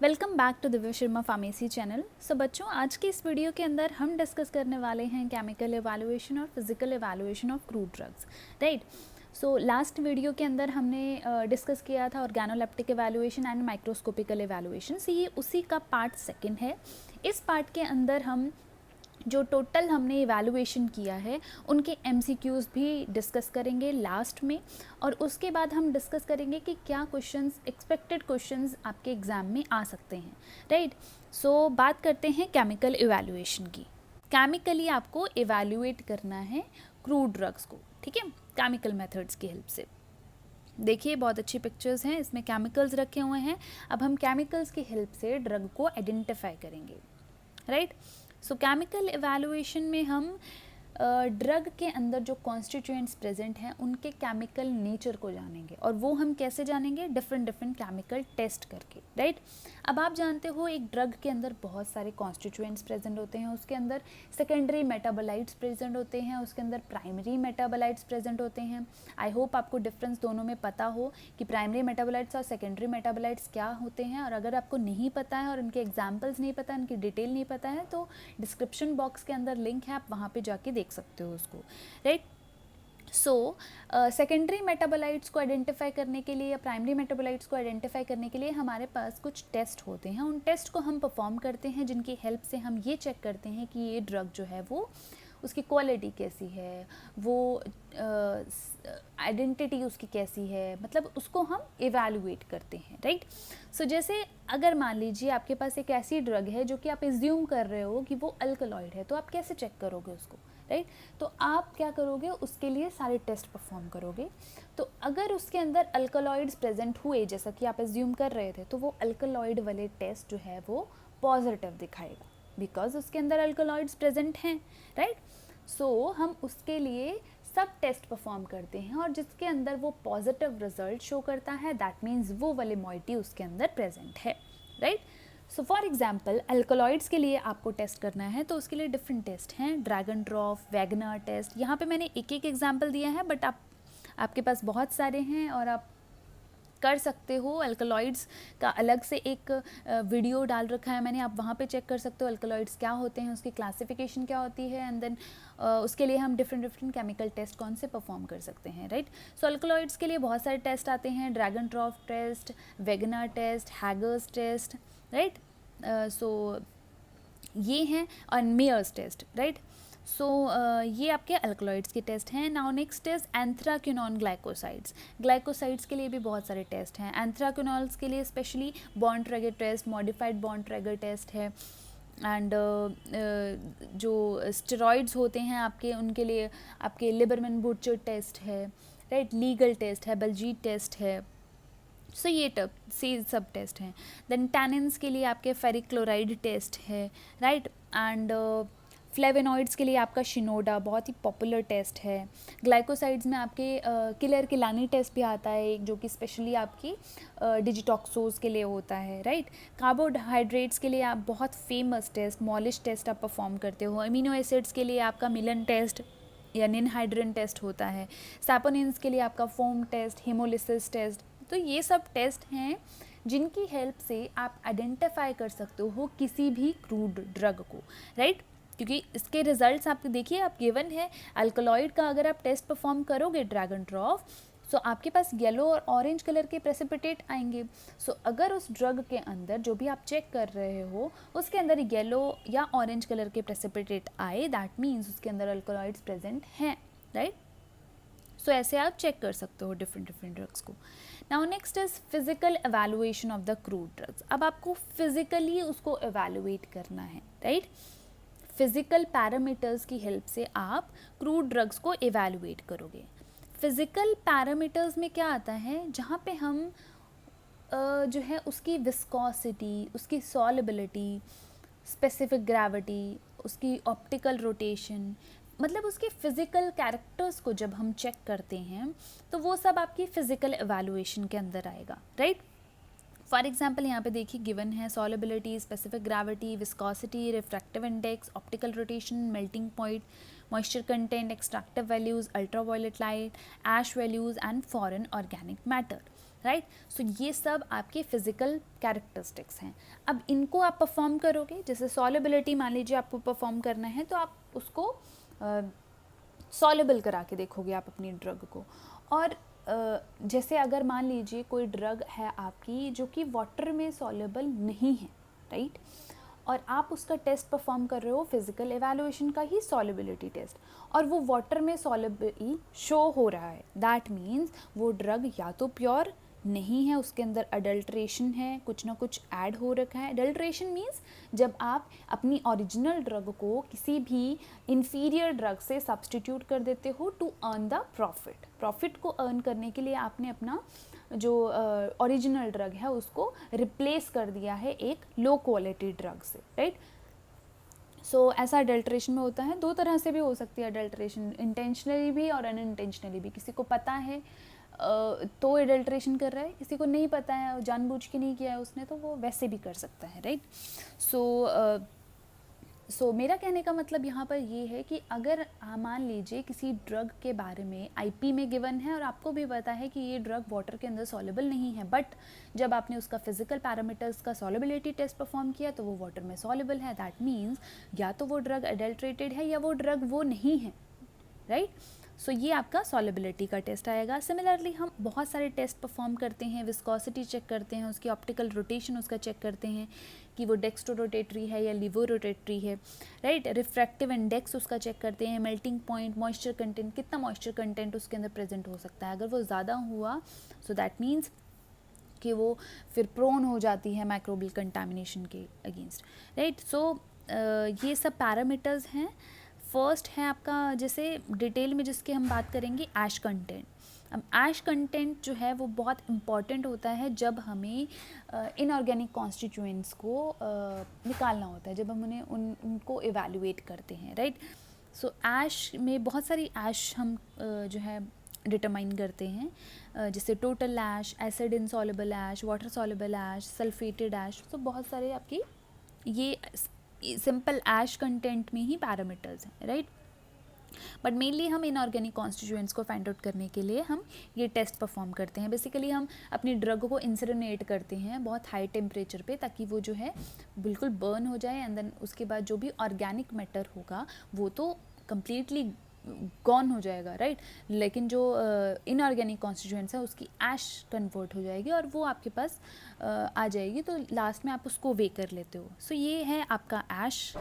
Welcome back to Divya Sharma pharmacy channel. So बच्चों, आज की इस वीडियो के अंदर हम डिस्कस करने वाले हैं केमिकल एवैल्यूएशन और physical evaluation of crude drugs, right. So last video के अंदर हमने डिस्कस किया था organoleptic evaluation and microscopical evaluation. So ये उसी का पार्ट सेकंड है। इस पार्ट के अंदर हम जो टोटल हमने इवैल्यूएशन किया है उनके एमसीक्यूज़ भी डिस्कस करेंगे लास्ट में, और उसके बाद हम डिस्कस करेंगे कि क्या क्वेश्चंस, एक्सपेक्टेड क्वेश्चंस आपके एग्ज़ाम में आ सकते हैं, राइट। सो बात करते हैं केमिकल इवैल्यूएशन की। केमिकली आपको इवैल्यूएट करना है क्रूड ड्रग्स को, ठीक है, केमिकल मेथड्स की हेल्प से। देखिए बहुत अच्छी पिक्चर्स हैं, इसमें केमिकल्स रखे हुए हैं। अब हम केमिकल्स की हेल्प से ड्रग को आइडेंटिफाई करेंगे, राइट। सो केमिकल इवैल्यूएशन में हम ड्रग के अंदर जो कॉन्स्टिट्यूएंट्स प्रेजेंट हैं उनके केमिकल नेचर को जानेंगे, और वो हम कैसे जानेंगे? डिफरेंट केमिकल टेस्ट करके, राइट। अब आप जानते हो एक ड्रग के अंदर बहुत सारे कॉन्स्टिट्यूएंट्स प्रेजेंट होते हैं, उसके अंदर सेकेंडरी मेटाबोलाइट्स प्रेजेंट होते हैं, उसके अंदर प्राइमरी मेटाबोलाइट्स प्रेजेंट होते हैं। आई होप आपको डिफरेंस दोनों में पता हो कि प्राइमरी मेटाबोलाइट्स और सेकेंडरी मेटाबोलाइट्स क्या होते हैं। और अगर आपको नहीं पता है और उनके एग्जाम्पल्स नहीं पता, उनकी डिटेल नहीं पता है, तो डिस्क्रिप्शन बॉक्स के अंदर लिंक है, आप वहाँ पे जाके देख सकते हो उसको, राइट। सो सेकेंडरी मेटाबोलाइट्स को आइडेंटिफाई करने के लिए या प्राइमरी मेटाबोलाइट्स को आइडेंटिफाई करने के लिए हमारे पास कुछ टेस्ट होते हैं। उन टेस्ट को हम परफॉर्म करते हैं, जिनकी हेल्प से हम ये चेक करते हैं कि ये ड्रग जो है वो, उसकी क्वालिटी कैसी है, वो आइडेंटिटी उसकी कैसी है, मतलब उसको हम इवैल्यूएट करते हैं, राइट। सो जैसे अगर मान लीजिए आपके पास एक ऐसी ड्रग है जो कि आप एज्यूम कर रहे हो कि वो अल्कलॉइड है, तो आप कैसे चेक करोगे उसको, राइट। तो आप क्या करोगे, उसके लिए सारे टेस्ट परफॉर्म करोगे। तो अगर उसके अंदर अल्कलॉइड्स प्रेजेंट हुए जैसा कि आप एज्यूम कर रहे थे, तो वो अल्कलॉइड वाले टेस्ट जो है वो पॉजिटिव दिखाएगा, बिकॉज उसके अंदर अल्कलॉइड्स प्रेजेंट हैं, राइट। सो हम उसके लिए सब टेस्ट परफॉर्म करते हैं, और जिसके अंदर वो पॉजिटिव रिजल्ट शो करता है, दैट मीन्स वो वाले मॉइटी उसके अंदर प्रेजेंट है, right. So for example alkaloids के लिए आपको टेस्ट करना है, तो उसके लिए डिफरेंट टेस्ट हैं, ड्रैगन ड्रॉफ, वैगनर टेस्ट। यहाँ पे मैंने एक एक एग्जाम्पल दिया है, बट आपके पास बहुत सारे हैं और आप कर सकते हो। अल्कलॉइड्स का अलग से एक वीडियो डाल रखा है मैंने, आप वहाँ पे चेक कर सकते हो अल्कलॉइड्स क्या होते हैं, उसकी क्लासिफिकेशन क्या होती है, एंड देन उसके लिए हम डिफरेंट केमिकल टेस्ट कौन से परफॉर्म कर सकते हैं, राइट। सो अल्कलॉइड्स के लिए बहुत सारे टेस्ट आते हैं, Dragendorff test, Wagner test, Hager's test, right. So ये हैं, और मेयर्स टेस्ट, राइट। सो ये आपके अल्कलॉइड्स के टेस्ट हैं। Now next is anthraquinone glycosides. Glycosides के लिए भी बहुत सारे टेस्ट हैं। एंथ्राक्विनोल्स के लिए specially Borntrager test, modified Borntrager test है, एंड जो स्टेरॉइड्स होते हैं आपके, उनके लिए आपके लिबरमैन बूचर टेस्ट है, राइट। लीगल टेस्ट है, बलजीत टेस्ट है। सो ये सब टेस्ट हैं। देन टैनिन्स के लिए आपके फेरिक क्लोराइड टेस्ट है, राइट। एंड फ्लेवेनॉइड्स के लिए आपका शिनोडा बहुत ही पॉपुलर टेस्ट है। ग्लाइकोसाइड्स में आपके किलर किलानी टेस्ट भी आता है एक, जो कि स्पेशली आपकी डिजिटॉक्सोज के लिए होता है, राइट। कार्बोहाइड्रेट्स के लिए आप बहुत फेमस टेस्ट, मॉलिश टेस्ट आप परफॉर्म करते हो। अमीनो एसिड्स के लिए आपका मिलन टेस्ट या निनहाइड्रन टेस्ट होता है। सैपोनिन्स के लिए आपका फोम टेस्ट, हेमोलिसिस टेस्ट। तो ये सब टेस्ट हैं जिनकी हेल्प से आप आइडेंटिफाई कर सकते हो किसी भी क्रूड ड्रग को, राइट। क्योंकि इसके रिजल्ट्स आप देखिए, आप गिवन है अल्कलॉइड का अगर आप टेस्ट परफॉर्म करोगे ड्रैगन ड्रॉफ, सो आपके पास येलो और ऑरेंज कलर के प्रेसिपिटेट आएंगे। सो अगर उस ड्रग के अंदर जो भी आप चेक कर रहे हो उसके अंदर येलो या ऑरेंज कलर के प्रेसिपिटेट आए, दैट मीन्स उसके अंदर अल्कलॉइड्स प्रेजेंट हैं, राइट। सो ऐसे आप चेक कर सकते हो डिफरेंट ड्रग्स को। Now next is physical evaluation of the crude drugs. अब आपको फिजिकली उसको एवैल्यूएट करना है, राइट। फिजिकल पैरामीटर्स की हेल्प से आप क्रूड ड्रग्स को एवैल्यूएट करोगे। फिजिकल पैरामीटर्स में क्या आता है, जहाँ पे हम जो है उसकी विस्कोसिटी, उसकी सॉलिबिलिटी, स्पेसिफिक ग्रेविटी, उसकी ऑप्टिकल रोटेशन, मतलब उसके फिज़िकल कैरेक्टर्स को जब हम चेक करते हैं तो वो सब आपकी फ़िज़िकल एवैल्यूएशन के अंदर आएगा, राइट। फॉर एग्जाम्पल यहाँ पे देखिए गिवन है solubility, specific gravity, viscosity, refractive index, optical rotation, melting point, moisture content, extractive values, ultraviolet light, ash values and foreign organic matter. Right. So ये सब आपके फिजिकल कैरेक्टरिस्टिक्स हैं। अब इनको आप परफॉर्म करोगे, जैसे सॉलिबिलिटी मान लीजिए आपको परफॉर्म करना है, तो आप उसको सॉलेबल करा के देखोगे आप अपनी ड्रग को। और जैसे अगर मान लीजिए कोई ड्रग है आपकी जो कि वाटर में सॉलेबल नहीं है, राइट, और आप उसका टेस्ट परफॉर्म कर रहे हो फिजिकल एवेलुएशन का ही सॉलिबिलिटी टेस्ट, और वो वाटर में सॉलेबल शो हो रहा है, दैट मीन्स वो ड्रग या तो प्योर नहीं है, उसके अंदर अडल्ट्रेशन है, कुछ ना कुछ ऐड हो रखा है। अडल्ट्रेशन मीन्स जब आप अपनी ओरिजिनल ड्रग को किसी भी इन्फीरियर ड्रग से सब्सटीट्यूट कर देते हो to earn the profit. Profit को अर्न करने के लिए आपने अपना जो ओरिजिनल ड्रग है उसको रिप्लेस कर दिया है एक लो क्वालिटी ड्रग से, राइट। सो ऐसा अडल्ट्रेशन में होता है, दो तरह से भी हो सकती है अडल्ट्रेशन, इंटेंशनली भी और अनइंटेंशनली भी। किसी को पता है तो एडल्ट्रेशन कर रहा है, किसी को नहीं पता है, जानबूझ के नहीं किया है उसने, तो वो वैसे भी कर सकता है, राइट। सो मेरा कहने का मतलब यहाँ पर ये है कि अगर मान लीजिए किसी ड्रग के बारे में आईपी में गिवन है और आपको भी पता है कि ये ड्रग वाटर के अंदर सॉलेबल नहीं है, बट जब आपने उसका फिजिकल पैरामीटर्स का सॉलेबिलिटी टेस्ट परफॉर्म किया तो वो वाटर में सॉलेबल है, दैट मीन्स या तो वो ड्रग एडल्ट्रेटेड है या वो ड्रग वो नहीं है, राइट। सो ये आपका सॉलेबिलिटी का टेस्ट आएगा। सिमिलरली हम बहुत सारे टेस्ट परफॉर्म करते हैं, विस्कोसिटी चेक करते हैं, उसकी ऑप्टिकल रोटेशन उसका चेक करते हैं कि वो डेक्स्ट्रो रोटेटरी है या लिवो रोटेटरी है, राइट। रिफ्रैक्टिव इंडेक्स उसका चेक करते हैं, मेल्टिंग पॉइंट, मॉइस्चर कंटेंट, कितना मॉइस्चर कंटेंट उसके अंदर प्रेजेंट हो सकता है। अगर वो ज़्यादा हुआ सो दैट मीन्स कि वो फिर प्रोन हो जाती है माइक्रोबियल कंटामिनेशन के अगेंस्ट, राइट। सो ये सब पैरामीटर्स हैं। फर्स्ट है आपका, जैसे डिटेल में जिसके हम बात करेंगे, ऐश कंटेंट। अब ऐश कंटेंट जो है वो बहुत इम्पॉर्टेंट होता है जब हमें इनऑर्गेनिक कॉन्स्टिट्यूएंट्स को निकालना होता है, जब हम उन्हें उनको इवैल्यूएट करते हैं, राइट। सो ऐश में बहुत सारी ऐश हम जो है डिटरमाइन करते हैं, जैसे टोटल ऐश, एसिड इनसॉल्युबल ऐश, वाटर सॉल्युबल ऐश, सल्फेटेड ऐश। तो बहुत सारे आपकी ये सिंपल ऐश कंटेंट में ही पैरामीटर्स हैं, राइट। बट मेनली हम इनऑर्गेनिक कॉन्स्टिट्यूएंट्स को फाइंड आउट करने के लिए हम ये टेस्ट परफॉर्म करते हैं। बेसिकली हम अपनी ड्रग को इंसिनरेट करते हैं बहुत हाई टेम्परेचर पे, ताकि वो जो है बिल्कुल बर्न हो जाए, एंड देन उसके बाद जो भी ऑर्गेनिक मैटर होगा वो तो कम्प्लीटली गॉन हो जाएगा, राइट। लेकिन जो इनऑर्गेनिक कॉन्स्टिट्यूएंट्स है उसकी ऐश कन्वर्ट हो जाएगी और वो आपके पास आ जाएगी, तो लास्ट में आप उसको वे कर लेते हो। सो ये है आपका ash.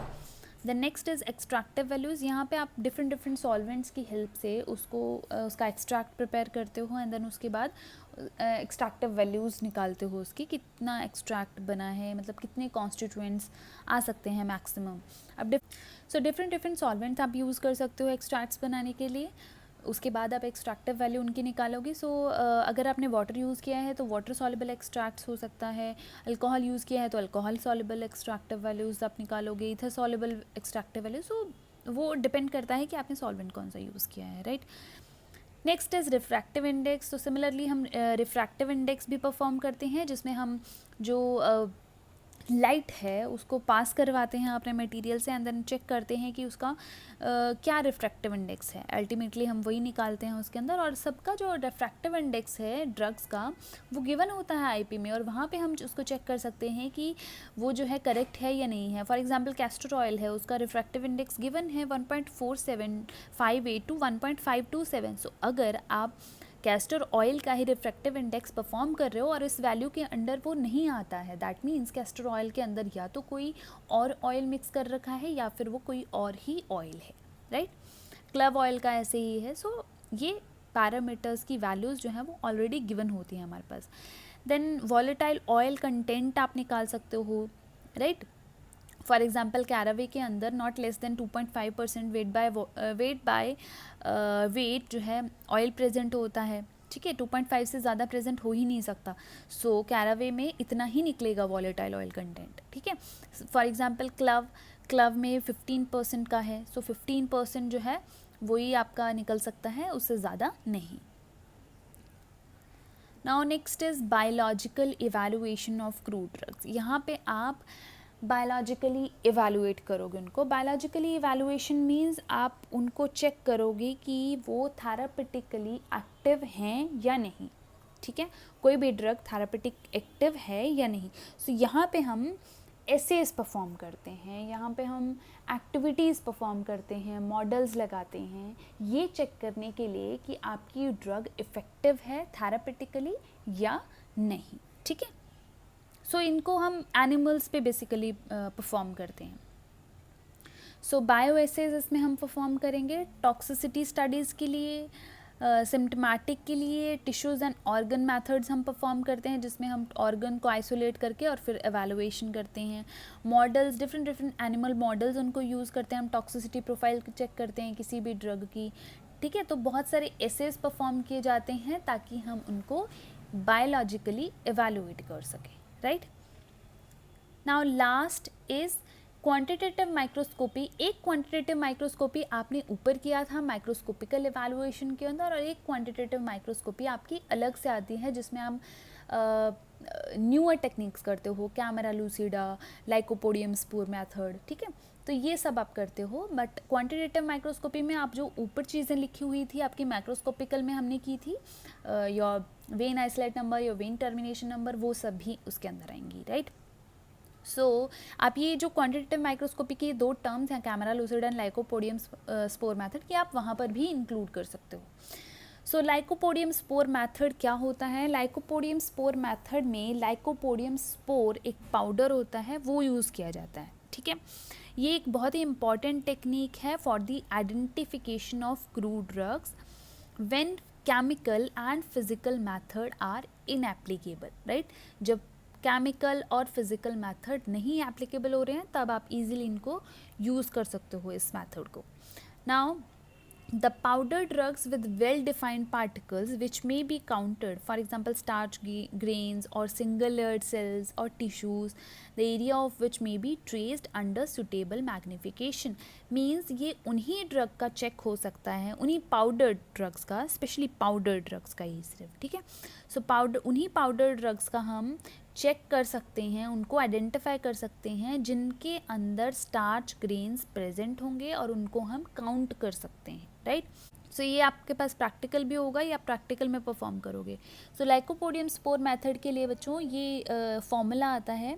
The next is extractive values. यहाँ पे आप डिफरेंट सॉल्वेंट्स की हेल्प से उसको उसका एक्सट्रैक्ट प्रिपेयर करते हो, एंड देन उसके बाद एक्सट्रैक्टिव वैल्यूज़ निकालते हो उसकी, कितना एक्सट्रैक्ट बना है, मतलब कितने कॉन्स्टिट्यूएंट्स आ सकते हैं मैक्सिमम। अब डिफरेंट सॉल्वेंट्स आप यूज़ कर सकते हो एक्सट्रैक्ट्स बनाने के लिए, उसके बाद आप एक्सट्रैक्टिव वैल्यू उनकी निकालोगे। सो अगर आपने वाटर यूज़ किया है तो वाटर सॉल्युबल एक्सट्रैक्ट्स हो सकता है, अल्कोहल यूज़ किया है तो अल्कोहल सॉल्युबल एक्सट्रैक्टिव वैल्यूज़ आप निकालोगे, ईथर सॉल्युबल एक्सट्रैक्टिव वैल्यूज। सो वो डिपेंड करता है कि आपने सॉल्वेंट कौन सा यूज़ किया है, right. Next is refractive index. तो सिमिलरली हम रिफ्रैक्टिव इंडेक्स भी परफॉर्म करते हैं, जिसमें हम जो लाइट है उसको पास करवाते हैं अपने मटेरियल से, एंड देन चेक करते हैं कि उसका क्या रिफ्रैक्टिव इंडेक्स है। अल्टीमेटली हम वही निकालते हैं उसके अंदर, और सबका जो रिफ्रैक्टिव इंडेक्स है ड्रग्स का वो गिवन होता है आईपी में, और वहाँ पे हम उसको चेक कर सकते हैं कि वो जो है करेक्ट है या नहीं है। फॉर एग्जांपल कैस्टर ऑयल है, उसका रिफ्रैक्टिव इंडेक्स गिवन है 1.4758 टू 1.527। सो अगर आप कैस्टर ऑयल का ही रिफ्रैक्टिव इंडेक्स परफॉर्म कर रहे हो और इस वैल्यू के अंडर वो नहीं आता है, दैट मीन्स कैस्टर ऑयल के अंदर या तो कोई और ऑयल मिक्स कर रखा है या फिर वो कोई और ही ऑयल है, राइट। क्लव ऑयल का ऐसे ही है। सो ये पैरामीटर्स की वैल्यूज़ जो हैं वो ऑलरेडी गिवन होती हैं हमारे पास। देन वॉलेटाइल ऑयल कंटेंट आप निकाल सकते हो, राइट। फॉर एग्जाम्पल कैरावे के अंदर not less than 2.5% weight by weight जो है ऑयल प्रेजेंट होता है, ठीक है। 2.5 से ज़्यादा प्रेजेंट हो ही नहीं सकता। सो कैरावे में इतना ही निकलेगा वॉलेटाइल ऑयल कंटेंट, ठीक है। फॉर एग्जाम्पल क्लव में 15% का है, सो 15% जो है वही आपका निकल सकता है, उससे ज़्यादा नहीं। Now next is biological evaluation of crude drugs. यहाँ पे आप बायोलॉजिकली इवैल्यूएट करोगे उनको। बायोलॉजिकली इवैल्यूएशन मीन्स आप उनको चेक करोगे कि वो थेरापेटिकली एक्टिव हैं या नहीं, ठीक है, कोई भी ड्रग थेरापेटिक एक्टिव है या नहीं। सो यहाँ पे हम एसेस परफॉर्म करते हैं, यहाँ पे हम एक्टिविटीज़ परफॉर्म करते हैं, मॉडल्स लगाते हैं, ये चेक करने के लिए कि आपकी ड्रग इफ़ेक्टिव है थेरापेटिकली या नहीं, ठीक है। सो इनको हम एनिमल्स पे बेसिकली परफॉर्म करते हैं। सो बायो एसेज इसमें हम परफॉर्म करेंगे टॉक्सिसिटी स्टडीज़ के लिए, सिम्टोमेटिक के लिए, टिश्यूज़ एंड ऑर्गन मेथड्स हम परफॉर्म करते हैं जिसमें हम ऑर्गन को आइसोलेट करके और फिर एवेलुएशन करते हैं। मॉडल्स, डिफरेंट एनिमल मॉडल्स उनको यूज़ करते हैं, हम टॉक्सिसिटी प्रोफाइल चेक करते हैं किसी भी ड्रग की, ठीक है। तो बहुत सारे एसेस परफॉर्म किए जाते हैं ताकि हम उनको बायोलॉजिकली एवेलुएट कर सकें, right. Now last is quantitative microscopy. एक क्वांटिटेटिव माइक्रोस्कोपी आपने ऊपर किया था माइक्रोस्कोपिकल एवेलुएशन के अंदर, और एक क्वांटिटेटिव माइक्रोस्कोपी आपकी अलग से आती है जिसमें हम न्यूअर टेक्निक्स करते हो, कैमरा लूसिडा, लाइकोपोडियम स्पोर मेथड, ठीक है। तो ये सब आप करते हो, बट क्वांटिटेटिव माइक्रोस्कोपी में आप जो ऊपर चीज़ें लिखी हुई थी आपकी माइक्रोस्कोपिकल में हमने की थी, your when isolate number, your when termination number, वो सब भी उसके अंदर आएंगी, राइट। सो आप ये जो क्वांटिटेटिव माइक्रोस्कोपी की दो टर्म्स हैं, camera lucid and lycopodium spore method, कि आप वहाँ पर भी इंक्लूड कर सकते हो। सो लाइकोपोडियम स्पोर मेथड क्या होता है? लाइकोपोडियम स्पोर मेथड में लाइकोपोडियम स्पोर एक पाउडर होता है, वो यूज़ किया जाता है, ठीक है। ये एक बहुत ही इंपॉर्टेंट टेक्निक है for the identification of crude drugs when chemical and physical method are inapplicable, right. जब केमिकल और फिजिकल मेथड नहीं एप्लीकेबल हो रहे हैं तब आप इजीली इनको यूज़ कर सकते हो इस मेथड को। Now the powder drugs with well defined particles which may be counted, for example starch grains or single layered cells or tissues, the area of which may be traced under suitable magnification, means ये उन्हीं drug का check हो सकता है, उन्हीं powder drugs का, specially powder drugs का ही सिर्फ, ठीक है। सो पाउडर, उन्हीं पाउडर ड्रग्स का हम चेक कर सकते हैं, उनको आइडेंटिफाई कर सकते हैं जिनके अंदर स्टार्च ग्रेन्स प्रेजेंट होंगे और उनको हम काउंट कर सकते हैं, राइट। सो ये आपके पास प्रैक्टिकल भी होगा, या प्रैक्टिकल में परफॉर्म करोगे। सो लाइकोपोडियम स्पोर मेथड के लिए बच्चों ये फॉर्मूला आता है।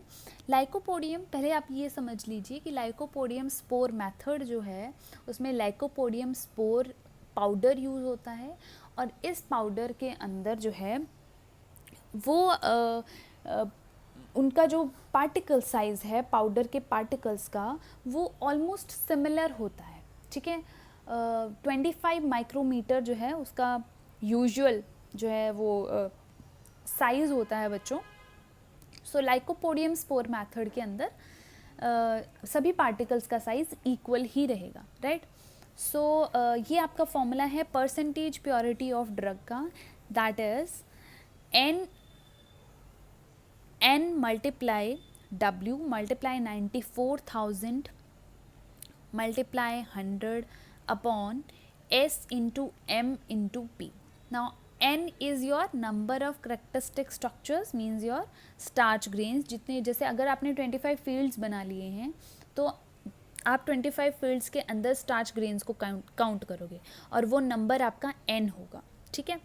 लाइकोपोडियम, पहले आप ये समझ लीजिए कि लाइकोपोडियम स्पोर मेथड जो है उसमें लाइकोपोडियम स्पोर पाउडर यूज़ होता है, और इस पाउडर के अंदर जो है वो उनका जो पार्टिकल साइज़ है पाउडर के पार्टिकल्स का वो ऑलमोस्ट सिमिलर होता है, ठीक है। 25 माइक्रोमीटर जो है उसका यूजुअल जो है वो साइज़ होता है बच्चों। सो लाइकोपोडियम स्पोर मेथड के अंदर सभी पार्टिकल्स का साइज़ इक्वल ही रहेगा, राइट। सो ये आपका फॉर्मूला है परसेंटेज प्योरिटी ऑफ ड्रग का, that is n multiply W multiply 94,000 multiply 100 upon S into M into P. Now n is your number of characteristic structures, means your starch grains, जितने, जैसे अगर आपने 25 fields बना लिए हैं तो आप 25 फील्ड्स के अंदर स्टार्च ग्रेन्स को काउंट करोगे और वो नंबर आपका n होगा, ठीक है।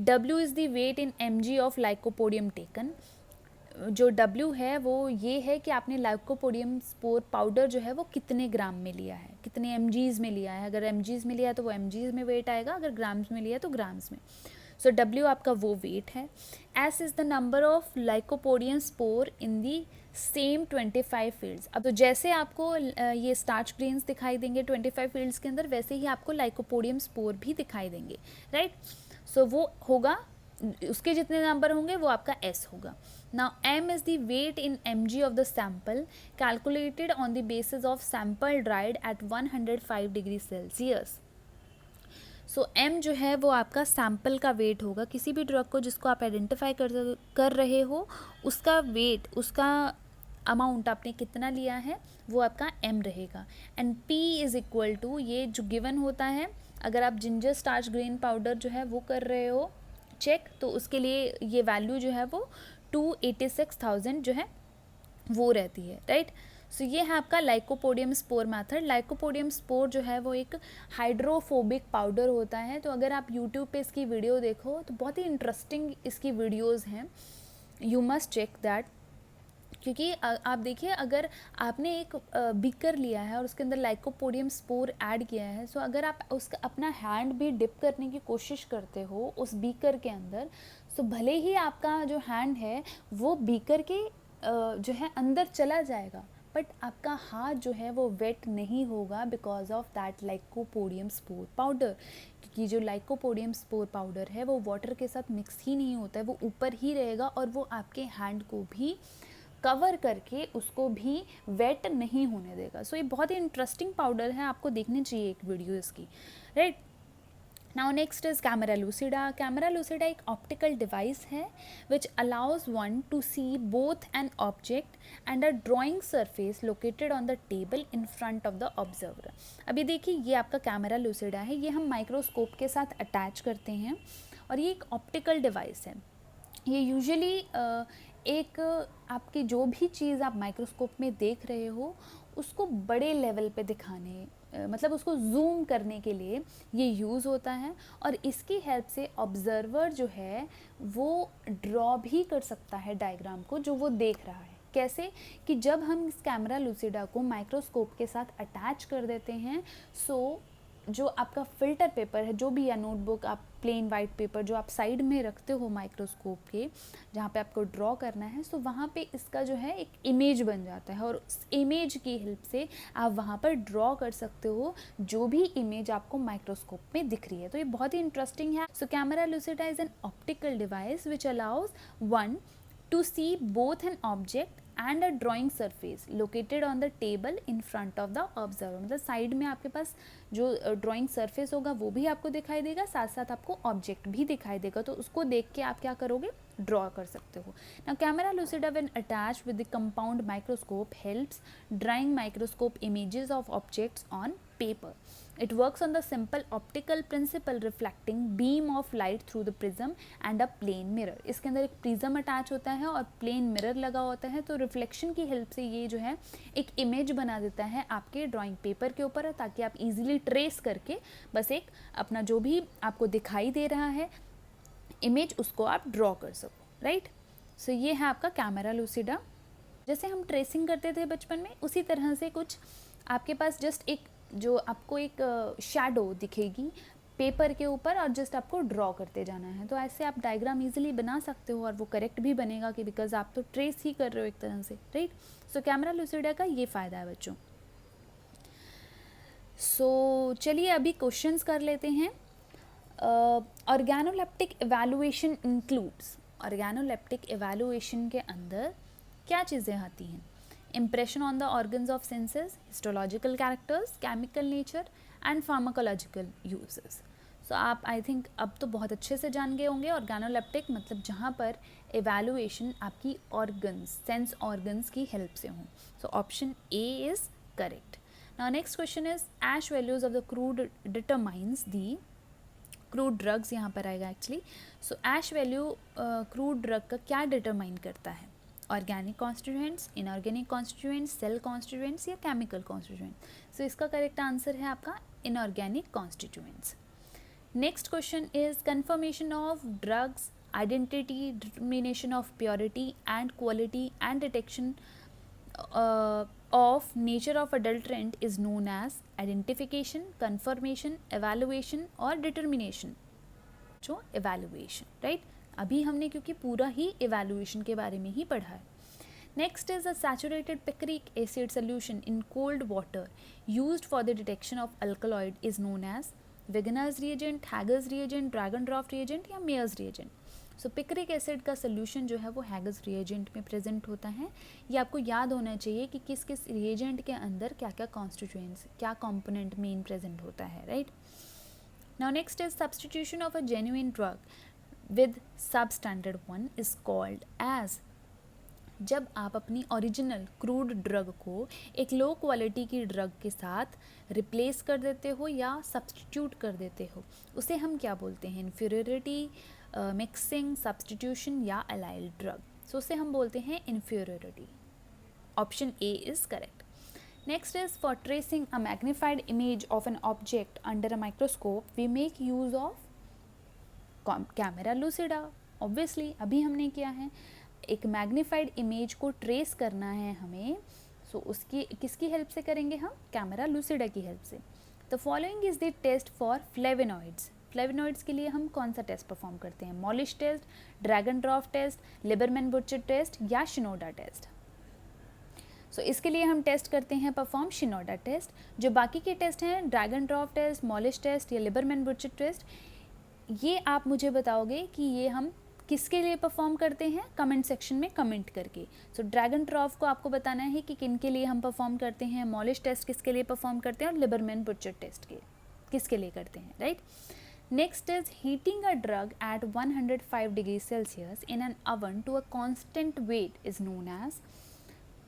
W is the weight in mg of lycopodium taken. जो W है वो ये है कि आपने लाइकोपोडियम स्पोर पाउडर जो है वो कितने ग्राम में लिया है, कितने mg's में लिया है। अगर mg's में लिया है तो वो mg's में वेट आएगा, अगर ग्राम्स में लिया है तो ग्राम्स में। सो W आपका वो वेट है। S is the number of lycopodium spore in the same 25 fields. अब तो जैसे आपको ये स्टार्च ग्रेन्स दिखाई देंगे 25 फील्ड्स के अंदर, वैसे ही आपको लाइकोपोडियम स्पोर भी दिखाई देंगे, राइट। सो वो होगा, उसके जितने नंबर होंगे वो आपका S होगा। Now M is the weight in mg of the sample calculated on the basis of sample dried at 105 degree Celsius. So M जो है वो आपका सैम्पल का वेट होगा, किसी भी ड्रग को जिसको आप आइडेंटिफाई कर रहे हो उसका वेट, उसका अमाउंट आपने कितना लिया है वो आपका M रहेगा। And P is equal to, ये जो गिवन होता है, अगर आप जिंजर स्टार्च ग्रेन पाउडर जो है वो कर रहे हो चेक, तो उसके लिए ये वैल्यू जो है वो 286,000 जो है वो रहती है, राइट। सो ये है आपका lycopodium spore method. Lycopodium spore जो है वो एक हाइड्रोफोबिक पाउडर होता है। तो अगर आप यूट्यूब पे इसकी वीडियो देखो तो बहुत ही इंटरेस्टिंग इसकी वीडियोस हैं, यू मस्ट चेक दैट। क्योंकि आप देखिए, अगर आपने एक बीकर लिया है और उसके अंदर लाइकोपोडियम स्पोर ऐड किया है, सो अगर आप उसका अपना हैंड भी डिप करने की कोशिश करते हो उस बीकर के अंदर, सो भले ही आपका जो हैंड है वो बीकर के जो है अंदर चला जाएगा, बट आपका हाथ जो है वो वेट नहीं होगा because of that lycopodium spore powder. क्योंकि जो लाइकोपोडियम स्पोर पाउडर है वो वाटर के साथ मिक्स ही नहीं होता है, वो ऊपर ही रहेगा और वो आपके हैंड को भी कवर करके उसको भी वेट नहीं होने देगा। सो ये बहुत ही इंटरेस्टिंग पाउडर है, आपको देखनी चाहिए एक वीडियो इसकी, right. Now next is camera lucida. Camera lucida एक ऑप्टिकल डिवाइस है which allows one to see both an object and a drawing surface located on the table in front of the observer. अभी देखिए, ये आपका camera लूसिडा है, ये हम microscope के साथ अटैच करते हैं और ये एक ऑप्टिकल डिवाइस है। ये यूजुअली एक आपकी जो भी चीज़ आप माइक्रोस्कोप में देख रहे हो उसको बड़े लेवल पे दिखाने, मतलब उसको जूम करने के लिए ये यूज़ होता है। और इसकी हेल्प से ऑब्जर्वर जो है वो ड्रॉ भी कर सकता है डायग्राम को जो वो देख रहा है। कैसे कि जब हम इस कैमरा लूसिडा को माइक्रोस्कोप के साथ अटैच कर देते हैं, सो जो आपका फ़िल्टर पेपर है, जो भी, या नोटबुक, आप प्लेन वाइट पेपर जो आप साइड में रखते हो माइक्रोस्कोप के, जहाँ पे आपको ड्रॉ करना है, सो वहाँ पे इसका जो है एक इमेज बन जाता है और उस इमेज की हेल्प से आप वहाँ पर ड्रॉ कर सकते हो जो भी इमेज आपको माइक्रोस्कोप में दिख रही है। तो ये बहुत ही इंटरेस्टिंग है। So camera lucida is an optical device which allows one to see both an object and a drawing surface located on the table in front of the observer। मतलब साइड में आपके पास जो ड्राइंग सरफेस होगा वो भी आपको दिखाई देगा, साथ साथ आपको ऑब्जेक्ट भी दिखाई देगा, तो उसको देख के आप क्या करोगे, ड्रॉ कर सकते हो। Now camera lucida when attached with the compound microscope helps drawing microscope images of objects on paper. It works on the simple optical principle reflecting beam of light through the prism and a plane mirror। इसके अंदर एक prism attach होता है और plane mirror लगा होता है, तो रिफ्लेक्शन की हेल्प से ये जो है एक इमेज बना देता है आपके ड्राइंग पेपर के ऊपर, ताकि आप इजीली ट्रेस करके बस एक अपना जो भी आपको दिखाई दे रहा है इमेज उसको आप ड्रॉ कर सको, राइट। सो ये है आपका कैमरा लूसिडा। जैसे हम ट्रेसिंग करते थे बचपन में, उसी तरह से कुछ आपके पास जस्ट एक जो आपको एक शैडो दिखेगी पेपर के ऊपर और जस्ट आपको ड्रॉ करते जाना है। तो ऐसे आप डायग्राम इजीली बना सकते हो और वो करेक्ट भी बनेगा कि बिकॉज आप तो ट्रेस ही कर रहे हो एक तरह से, राइट। सो कैमरा लूसिडा का ये फ़ायदा है बच्चों। सो चलिए अभी क्वेश्चंस कर लेते हैं। Organoleptic evaluation includes. Organoleptic evaluation के अंदर क्या चीज़ें आती हैं? Impression on the organs of senses, histological characters, chemical nature and pharmacological uses। So आप आई थिंक अब तो बहुत अच्छे से जान गए होंगे ऑर्गेनोलेप्टिक मतलब जहाँ पर एवेलुएशन आपकी ऑर्गन्स, सेंस ऑर्गन्स की हेल्प से हो। So option A is correct. Now next question is ash values of the crude determines the crude drugs, यहाँ पर आएगा actually. So ash value crude drug का क्या डिटरमाइन करता है? Organic constituents, inorganic constituents, cell constituents या chemical constituents? So इसका correct answer है आपका inorganic constituents. Next question is confirmation of drugs identity, determination of purity and quality and detection of nature of adulterant is known as identification, confirmation, evaluation और determination। जो evaluation, right? अभी हमने क्योंकि पूरा ही evaluation के बारे में ही पढ़ा है। Next is a saturated picric acid solution in cold water used for the detection of alkaloid is known as Wegener's reagent, Hager's reagent, Dragon-Draft reagent या Mayer's reagent। सो पिक्रिक एसिड का सोल्यूशन जो है वो हैगर्स रिएजेंट में present होता है। ये आपको याद होना चाहिए कि किस किस रिएजेंट के अंदर क्या क्या कॉन्स्टिट्यूएंट्स, क्या कंपोनेंट मेन प्रेजेंट होता है, right. Now next is substitution of a genuine drug with substandard one is called as. जब आप अपनी ओरिजिनल क्रूड ड्रग को एक लो क्वालिटी की ड्रग के साथ रिप्लेस कर देते हो या सब्सटीट्यूट कर देते हो, उसे हम क्या बोलते हैं? इन्फीरियरिटी, मिक्सिंग, सब्सटीट्यूशन या अलाइल ड्रग। सो उसे हम बोलते हैं inferiority. Option A is correct. Next is for tracing a magnified image of an object under a microscope, we make use of camera lucida. Obviously अभी हमने किया है, एक मैग्नीफाइड इमेज को ट्रेस करना है हमें, सो उसकी किसकी हेल्प से करेंगे हम? कैमरा लूसिडा की हेल्प से. The following is the test for flavonoids. Flavonoids के लिए हम कौन सा टेस्ट परफॉर्म करते हैं? Molisch test, Dragendorff test, Liebermann Burchard test या शिनोडा टेस्ट. सो इसके लिए हम टेस्ट करते हैं परफॉर्म शिनोडा टेस्ट. जो बाकी के टेस्ट हैं, Dragendorff test, Molisch test या लिबरमैन बुर्चर टेस्ट, ये आप मुझे बताओगे कि ये हम किसके लिए परफॉर्म करते हैं, कमेंट सेक्शन में कमेंट करके. सो ड्रैगन ड्रॉफ को आपको बताना है कि किन के लिए हम परफॉर्म करते हैं, मॉलिश टेस्ट किसके लिए परफॉर्म करते हैं और लिबरमैन बुर्चर टेस्ट किसके लिए करते हैं, right. Next is heating a drug at 105 degree Celsius in an oven to a constant weight is known as.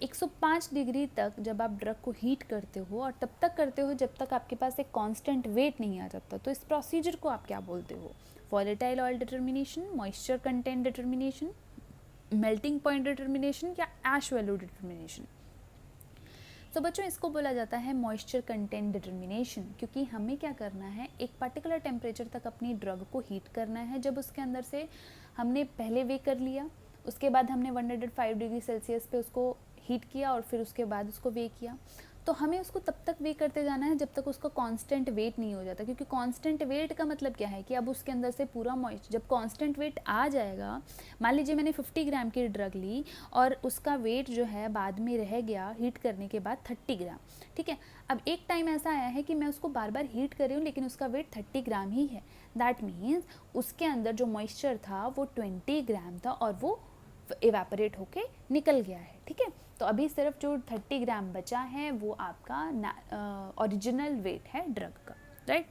105 degree तक जब आप ड्रग को हीट करते हो और तब तक करते हो जब तक आपके पास एक कांस्टेंट वेट नहीं आ जाता, तो इस प्रोसीजर को आप क्या बोलते हो? Volatile oil determination, moisture content determination, melting point determination या ऐश वैल्यू डिटर्मिनेशन. तो बच्चों इसको बोला जाता है मॉइस्चर कंटेंट डिटर्मिनेशन, क्योंकि हमें क्या करना है, एक पर्टिकुलर टेम्परेचर तक अपनी ड्रग को हीट करना है. जब उसके अंदर से हमने पहले वे कर लिया, उसके बाद हमने 105 डिग्री सेल्सियस पे उसको हीट किया और फिर उसके बाद उसको वे किया, तो हमें उसको तब तक वे करते जाना है जब तक उसका कांस्टेंट वेट नहीं हो जाता. क्योंकि कांस्टेंट वेट का मतलब क्या है कि अब उसके अंदर से पूरा मॉइस्चर, जब कांस्टेंट वेट आ जाएगा, मान लीजिए मैंने 50 ग्राम की ड्रग ली और उसका वेट जो है बाद में रह गया हीट करने के बाद 30 ग्राम, ठीक है. अब एक टाइम ऐसा आया है कि मैं उसको बार बार हीट कर रही हूँ लेकिन उसका वेट 30 ग्राम ही है. दैट मीन्स उसके अंदर जो मॉइस्चर था वो 20 ग्राम था और वो इवेपोरेट होके निकल गया है, ठीक है. तो अभी सिर्फ जो 30 ग्राम बचा है वो आपका ओरिजिनल वेट है ड्रग का, right.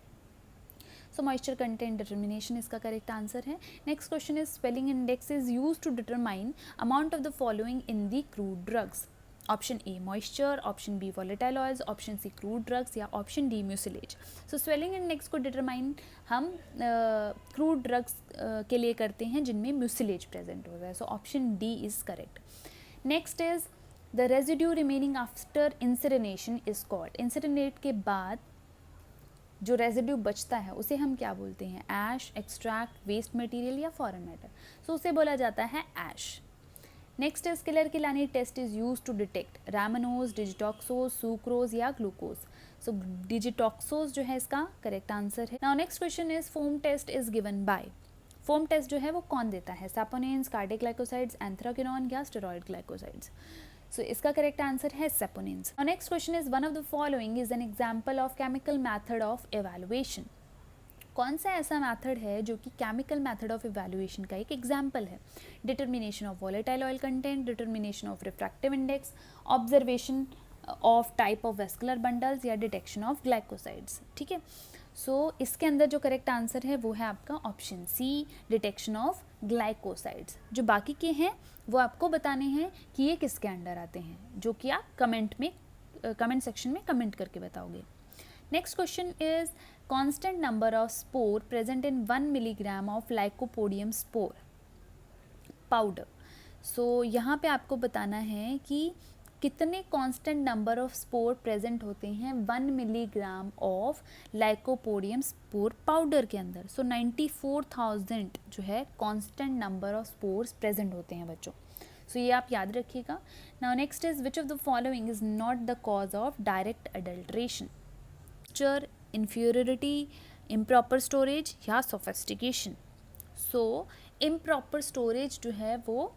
So moisture content determination इसका करेक्ट आंसर है. Next question is swelling index is use to determine amount of the following in the crude drugs. Option A moisture, option B volatile oils, option C crude drugs या option D mucilage. So swelling index को determine हम crude drugs के लिए करते हैं जिनमें mucilage present होता है. So option D is correct. Next is the residue remaining after incineration is called. Incinerate के बाद जो रेजिड्यू बचता है उसे हम क्या बोलते हैं? ऐश, एक्सट्रैक्ट, वेस्ट मटेरियल या फॉरेन मैटर. सो उसे बोला जाता है ash. Next is Keller Kiliani test is use to detect rhamnose, digitoxose, sucrose या ग्लूकोज. सो डिजिटॉक्सोज जो है इसका करेक्ट आंसर है. Now next question is foam test is given by. Foam test जो है वो कौन देता है? सैपोनिन्स, कार्डिक ग्लाइकोसाइड्स, एंथ्राक्विनोन या स्टेरॉइड ग्लाइकोसाइड्स. सो इसका करेक्ट आंसर है saponins. Now next question is one of the following is an example of chemical method of evaluation. कौन सा ऐसा मेथड है जो कि केमिकल मेथड ऑफ इवैल्यूएशन का एक एग्जाम्पल है? Determination of volatile oil content, determination of refractive index, observation of type of vascular bundles या डिटेक्शन ऑफ ग्लाइकोसाइड्स, ठीक है. सो इसके अंदर जो करेक्ट आंसर है वो है आपका option C, detection of glycosides. जो बाकी के हैं वो आपको बताने हैं कि ये किसके अंडर आते हैं, जो कि आप कमेंट सेक्शन में कमेंट करके बताओगे. Next question is constant number of spore present in 1 milligram of lycopodium spore powder. So यहाँ पे आपको बताना है कि कितने constant number of spore present होते हैं 1 milligram of lycopodium spore powder के अंदर. सो 94,000 जो है constant number of spores present होते हैं बच्चों. सो ये आप याद रखिएगा. Now next is which of the following is not the cause of direct adulteration. Impurity, improper storage या सोफिस्टिकेशन. सो इम्प्रॉपर स्टोरेज जो है वो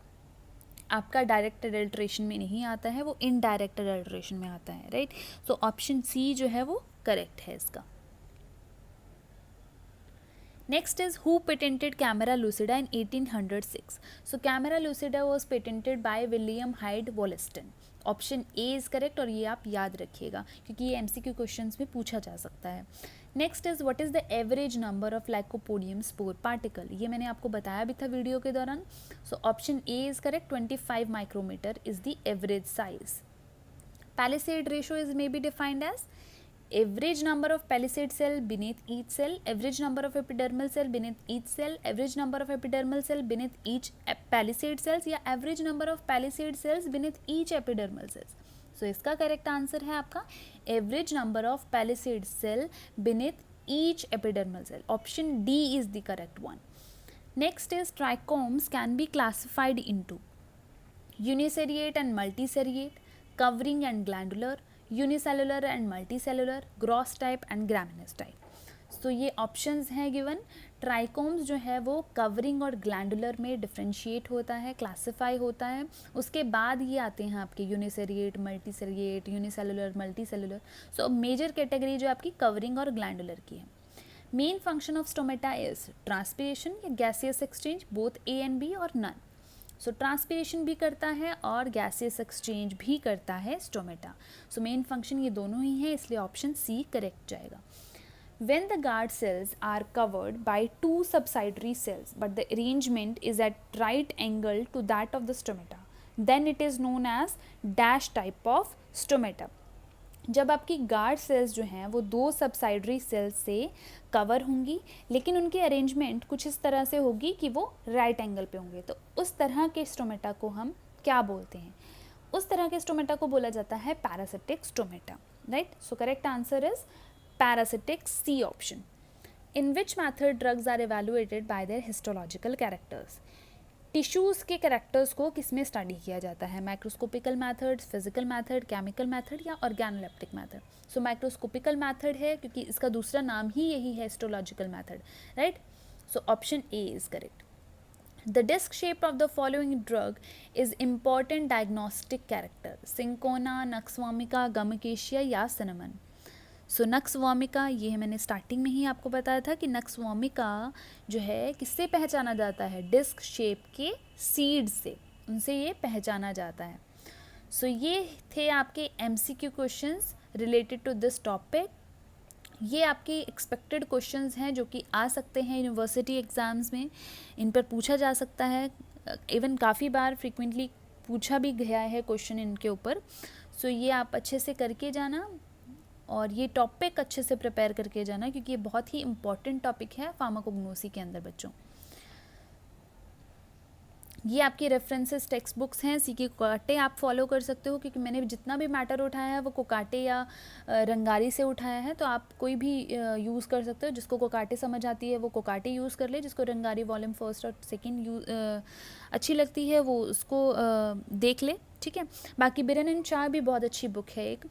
आपका डायरेक्ट अडल्ट्रेशन में नहीं आता है, वो इनडायरेक्ट अडल्ट्रेशन में आता है, राइट. सो ऑप्शन सी जो है वो करेक्ट है इसका. Next is who patented camera lucida in 1806. So camera lucida was patented by William Hyde Wollaston. Option A is correct और ये आप याद रखिएगा क्योंकि ये MCQ क्वेश्चंस में पूछा जा सकता है. Next is what is the average number of lycopodium spore particle. ये मैंने आपको बताया भी था वीडियो के दौरान. So option A is correct. 25 micrometre is the average size. Palisade ratio is may be defined as average number of palisade cell beneath each cell, average number of epidermal cell beneath each cell, average number of epidermal cell beneath each palisade cells, या average number of palisade cells beneath each epidermal cells. So इसका correct answer है आपका average number of palisade cell beneath each epidermal cell. Option D is the correct one. Next is trichomes can be classified into uniseriate and multiseriate, covering and glandular, unicellular and multicellular, gross type and graminous type. So ये options हैं given. Trichomes जो है वो covering और glandular में differentiate होता है, classify होता है. उसके बाद ये आते हैं आपके uniseriate, multiseriate, unicellular, multicellular. So major category जो आपकी कवरिंग और ग्लैंडुलर की है. Main function of stomata is transpiration या gaseous exchange, both A and B और नन. सो ट्रांसपिरेशन भी करता है और गैसियस एक्सचेंज भी करता है स्टोमेटा. सो मेन फंक्शन ये दोनों ही है, इसलिए ऑप्शन सी करेक्ट जाएगा. When the guard cells are covered by two subsidiary cells but the arrangement is at right angle to that of the stomata, then it is known as dash type of stomata. जब आपकी guard cells जो हैं वो दो subsidiary sales से cover होंगी लेकिन उनकी अरेंजमेंट कुछ इस तरह से होगी कि वो राइट एंगल पे होंगे, तो उस तरह के स्टोमेटा को हम क्या बोलते हैं? उस तरह के स्टोमेटा को बोला जाता है parasitic stomata. Right. So correct answer is parasitic, C option. In which method drugs are evaluated by their histological characters? Tissues के कैरेक्टर्स को किस में स्टडी किया जाता है? Microscopical method, physical method, chemical method या ऑर्गेनोलेप्टिक मैथड? सो microscopical method है क्योंकि इसका दूसरा नाम ही यही है histological method. Right. So option A is correct. The disc shape of the following drug is important diagnostic character. Cinchona, Nux vomica, gum acacia या cinnamon. सो nux vomica, ये है मैंने स्टार्टिंग में ही आपको बताया था कि नक्स वोमिका जो है किससे पहचाना जाता है? डिस्क शेप के सीड से, उनसे ये पहचाना जाता है. सो ये थे आपके MCQ questions related to this topic. ये आपके एक्सपेक्टेड क्वेश्चंस हैं जो कि आ सकते हैं यूनिवर्सिटी एग्ज़ाम्स में, इन पर पूछा जा सकता है. इवन काफ़ी बार फ्रीक्वेंटली पूछा भी गया है क्वेश्चन इनके ऊपर. सो ये आप अच्छे से करके जाना और ये टॉपिक अच्छे से प्रिपेयर करके जाना क्योंकि ये बहुत ही इंपॉर्टेंट टॉपिक है फार्माकोग्नोसी के अंदर बच्चों. ये आपकी रेफरेंसेस टेक्स्ट बुक्स हैं. सीके कोकाटे आप फॉलो कर सकते हो क्योंकि मैंने जितना भी मैटर उठाया है वो कोकाटे या रंगारी से उठाया है, तो आप कोई भी यूज़ कर सकते हो. जिसको कोकाटे समझ आती है वो कोकाटे यूज़ कर ले, जिसको रंगारी वॉल्यूम फर्स्ट और सेकेंड अच्छी लगती है वो उसको देख ले. ठीक है. बाकी बिरन एंड चाय भी बहुत अच्छी बुक है एक.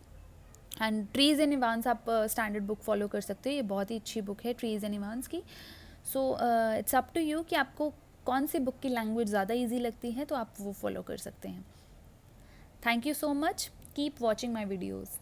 एंड ट्रीज़ एंड इवान्स आप स्टैंडर्ड बुक फॉलो कर सकते हो, ये बहुत ही अच्छी बुक है ट्रीज़ एंड इवान्स की. So it's up to you कि आपको कौन सी बुक की लैंग्वेज ज़्यादा इजी लगती है, तो आप वो फॉलो कर सकते हैं. Thank you so much. Keep watching my videos.